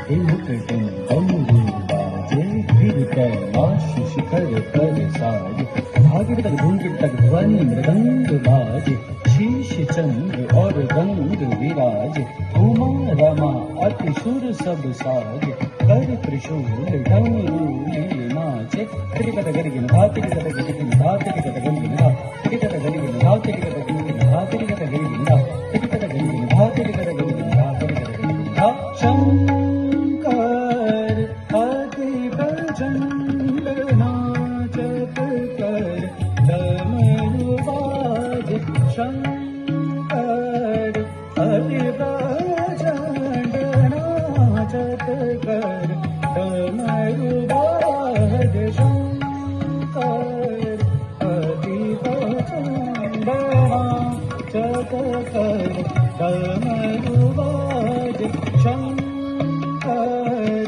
हिमकटन डमरू बाजे फिर कैलाश शिखर कर साजे भागिर तक धूम तक ध्वनि मृदंग बाजे शीश चंद्र और रंग विराज उमा रमा अति सुर सब साजे कर त्रिशूल डमरू लिए नाचे तिरिकत गरिगिन धा तिरिकत गरिगिन धा तिरिकत गरिगिन धा तिरिकत गरिगिन धा तिरिकत गरिगिन धा तिरिकत गरिगिन धा तिरिकत गरिगिन धा तिरिकत गरिगिन धा तिरिकत गरिगिन धा शंकर अति प्रचंड नाचत कर डमरू बाजे शंकर अति प्रचंड नाचत कर डमरू बाजे शंकर अति प्रचंड नाचत कर डमरू बाजे शंकर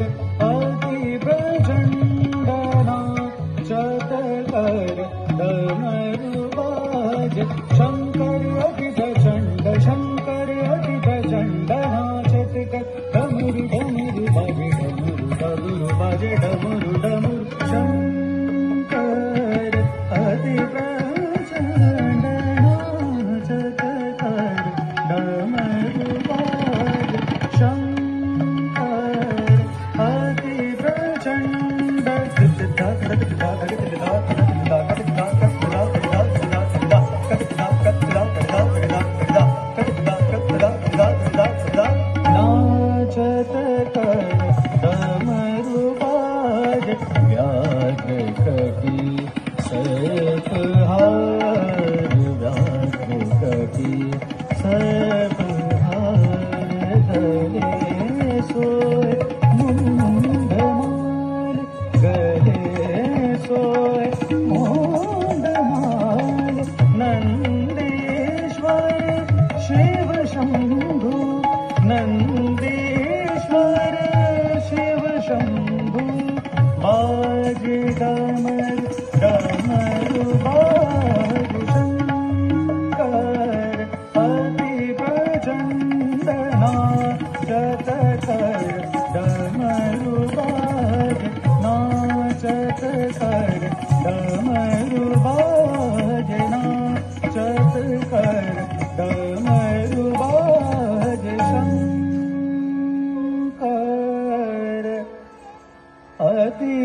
अति प्रचंड नाचत कर डमरू बाजे शंकर अति प्रचंड शंकर अति प्रचंड नाचत कर डमरू डमरू बाजे डमरू डमरू शंकर अति प्रचंड नाचत कर डमरू बाजे शंकर अति प्रचंड नाचत कर डमरू बाजे व्याघ्र कपि सर्पहार व्याघ्र कपि सर्पहार गले सोय मुंडमाल गले सोय मुंडमाल नंदीश्वर शिव शंभु नंदीश्वर शिव शंभु बाजे डमरू बाजे शंकर अति प्रचंड नाचत कर डमरू बाजे नाचत कर डमरू बाजे नाचत कर डमरू बाजे शंकर अति